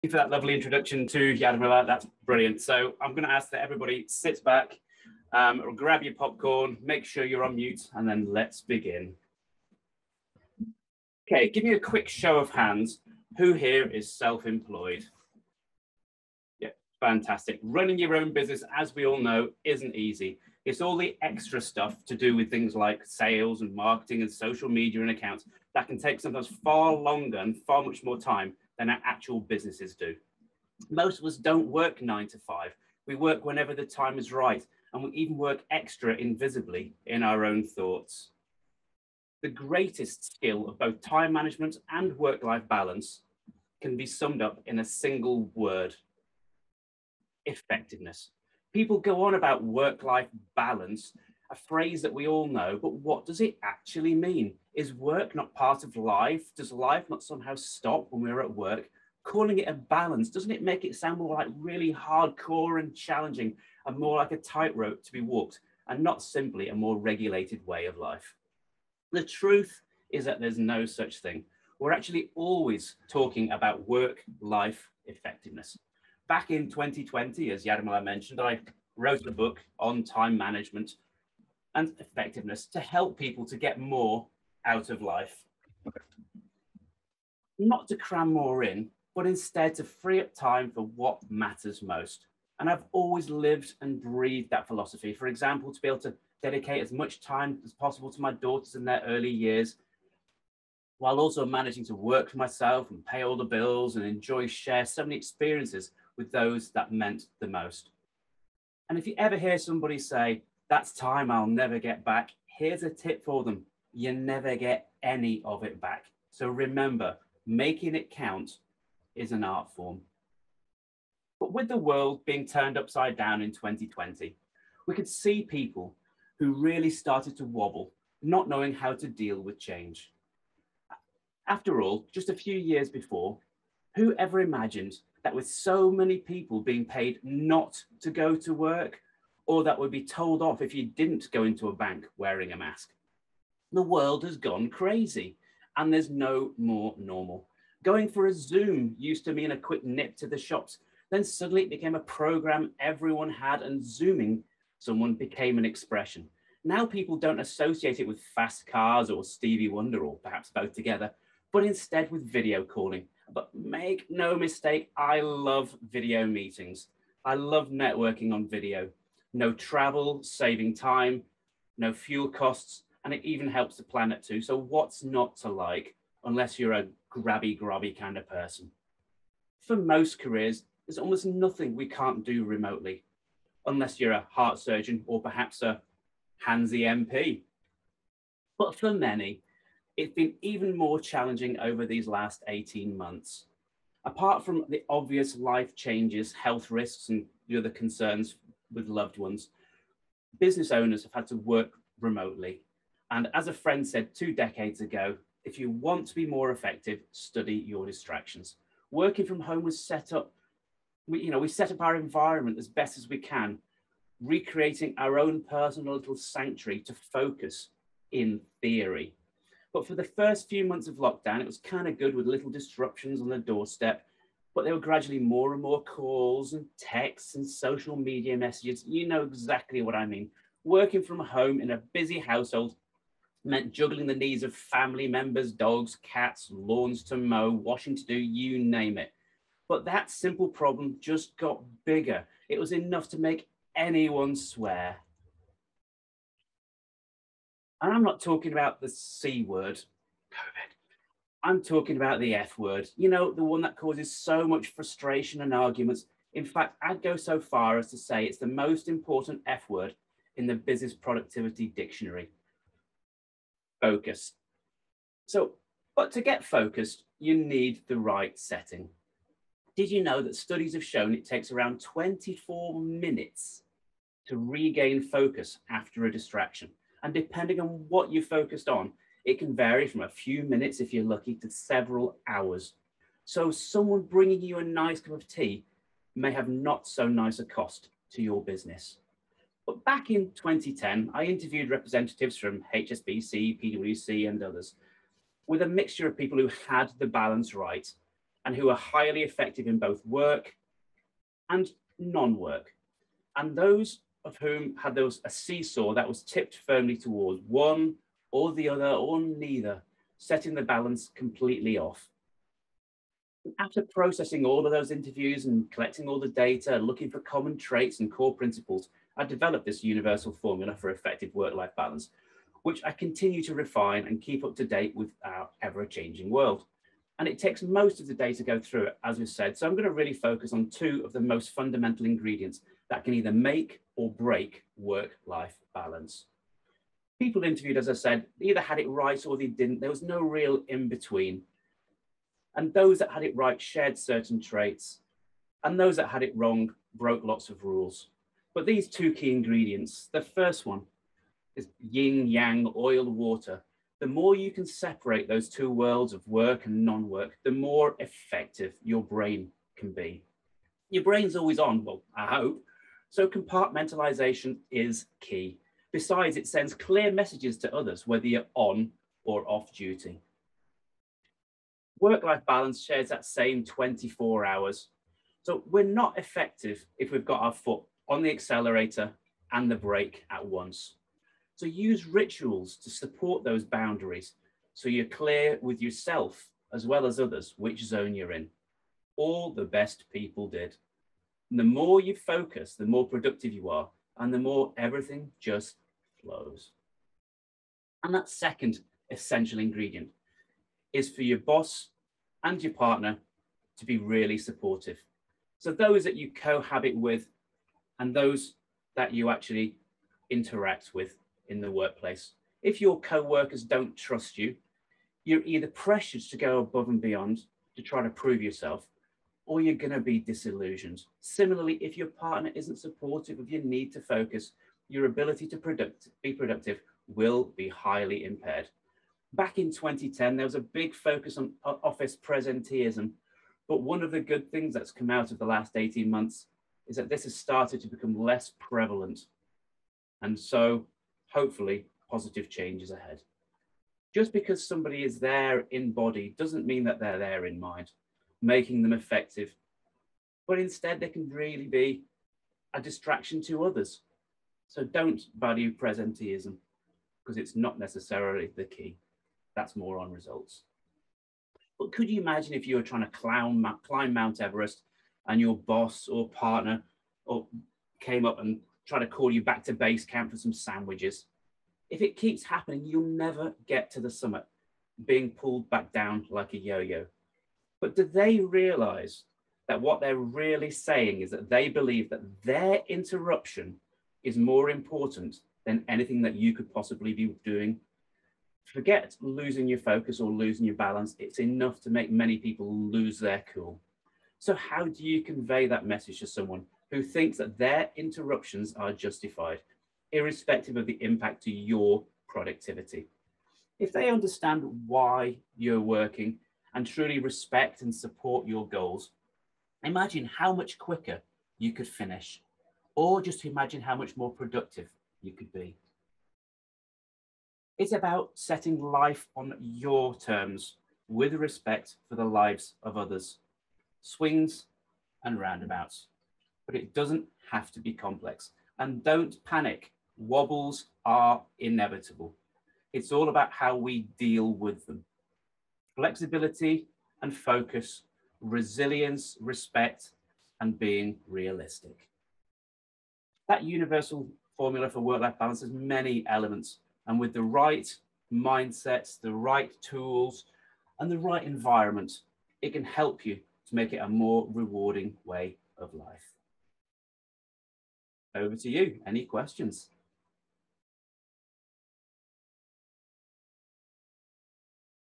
For that lovely introduction to Yadamila. That's brilliant. So I'm going to ask that everybody sits back, or grab your popcorn, make sure you're on mute, and then let's begin. Okay, give me a quick show of hands. Who here is self-employed? Yeah, fantastic. Running your own business, as we all know, isn't easy. It's all the extra stuff to do with things like sales and marketing and social media and accounts that can take sometimes far longer and far much more time than our actual businesses do. Most of us don't work 9 to 5. We work whenever the time is right, and we even work extra invisibly in our own thoughts. The greatest skill of both time management and work-life balance can be summed up in a single word: effectiveness. People go on about work-life balance, a phrase that we all know, but what does it actually mean? Is work not part of life? Does life not somehow stop when we're at work? Calling it a balance, doesn't it make it sound more like really hardcore and challenging and more like a tightrope to be walked and not simply a more regulated way of life? The truth is that there's no such thing. We're actually always talking about work-life effectiveness. Back in 2020, as Yadamila mentioned, I wrote a book on time management and effectiveness to help people to get more out of life. Not to cram more in, but instead to free up time for what matters most. And I've always lived and breathed that philosophy. For example, to be able to dedicate as much time as possible to my daughters in their early years, while also managing to work for myself and pay all the bills and share so many experiences with those that meant the most. And if you ever hear somebody say, "That's time I'll never get back," here's a tip for them: you never get any of it back. So remember, making it count is an art form. But with the world being turned upside down in 2020, we could see people who really started to wobble, not knowing how to deal with change. After all, just a few years before, who ever imagined that with so many people being paid not to go to work, or that would be told off if you didn't go into a bank wearing a mask? The world has gone crazy, and there's no more normal. Going for a Zoom used to mean a quick nip to the shops. Then suddenly it became a program everyone had, and Zooming someone became an expression. Now people don't associate it with fast cars or Stevie Wonder, or perhaps both together, but instead with video calling. But make no mistake, I love video meetings. I love networking on video. No travel, saving time, no fuel costs, and it even helps the planet too. So what's not to like, unless you're a grabby kind of person? For most careers, there's almost nothing we can't do remotely, unless you're a heart surgeon or perhaps a handsy MP. But for many, it's been even more challenging over these last 18 months. Apart from the obvious life changes, health risks, and the other concerns with loved ones, business owners have had to work remotely. And as a friend said 2 decades ago, if you want to be more effective, study your distractions. Working from home was set up, we set up our environment as best as we can, recreating our own personal little sanctuary to focus in theory. But for the first few months of lockdown, it was kind of good with little disruptions on the doorstep, but there were gradually more and more calls and texts and social media messages. You know exactly what I mean. Working from home in a busy household meant juggling the needs of family members, dogs, cats, lawns to mow, washing to do, you name it. But that simple problem just got bigger. It was enough to make anyone swear. And I'm not talking about the C word, COVID. I'm talking about the F word, the one that causes so much frustration and arguments. In fact, I'd go so far as to say it's the most important F word in the business productivity dictionary: focus. But to get focused, you need the right setting. Did you know that studies have shown it takes around 24 minutes to regain focus after a distraction? And depending on what you focused on, it can vary from a few minutes, if you're lucky, to several hours. So someone bringing you a nice cup of tea may have not so nice a cost to your business. But back in 2010, I interviewed representatives from HSBC, PwC, and others, with a mixture of people who had the balance right and who are highly effective in both work and non-work. And those of whom had a seesaw that was tipped firmly towards one or the other or neither, setting the balance completely off. After processing all of those interviews and collecting all the data, looking for common traits and core principles, I developed this universal formula for effective work-life balance, which I continue to refine and keep up to date with our ever-changing world. And it takes most of the day to go through it, as we've said. So I'm going to really focus on two of the most fundamental ingredients that can either make or break work-life balance. People interviewed, as I said, either had it right or they didn't. There was no real in-between. And those that had it right shared certain traits, and those that had it wrong broke lots of rules. But these two key ingredients, the first one is yin, yang, oil, water. The more you can separate those two worlds of work and non-work, the more effective your brain can be. Your brain's always on, well, I hope. So compartmentalization is key. Besides, it sends clear messages to others, whether you're on or off duty. Work-life balance shares that same 24 hours. So we're not effective if we've got our foot on the accelerator and the brake at once. So use rituals to support those boundaries so you're clear with yourself as well as others which zone you're in. All the best people did. And the more you focus, the more productive you are, and the more everything just flows. And that second essential ingredient is for your boss and your partner to be really supportive. So those that you cohabit with and those that you actually interact with in the workplace. If your co-workers don't trust you, you're either pressured to go above and beyond to try to prove yourself, or you're going to be disillusioned. Similarly, if your partner isn't supportive of your need to focus, your ability to be productive will be highly impaired. Back in 2010, there was a big focus on office presenteeism, but one of the good things that's come out of the last 18 months is that this has started to become less prevalent. And so hopefully positive changes ahead. Just because somebody is there in body doesn't mean that they're there in mind, making them effective, but instead they can really be a distraction to others. So don't value presenteeism because it's not necessarily the key. That's more on results. But could you imagine if you were trying to climb Mount Everest and your boss or partner came up and tried to call you back to base camp for some sandwiches? If it keeps happening, you'll never get to the summit, being pulled back down like a yo-yo. But do they realize that what they're really saying is that they believe that their interruption is more important than anything that you could possibly be doing? Forget losing your focus or losing your balance. It's enough to make many people lose their cool. So how do you convey that message to someone who thinks that their interruptions are justified, irrespective of the impact to your productivity? If they understand why you're working and truly respect and support your goals, imagine how much quicker you could finish, or just imagine how much more productive you could be. It's about setting life on your terms with respect for the lives of others. Swings and roundabouts, but it doesn't have to be complex. And don't panic, wobbles are inevitable. It's all about how we deal with them. Flexibility and focus, resilience, respect, and being realistic. That universal formula for work-life balance has many elements, and with the right mindsets, the right tools, and the right environment, it can help you to make it a more rewarding way of life. Over to you. Any questions?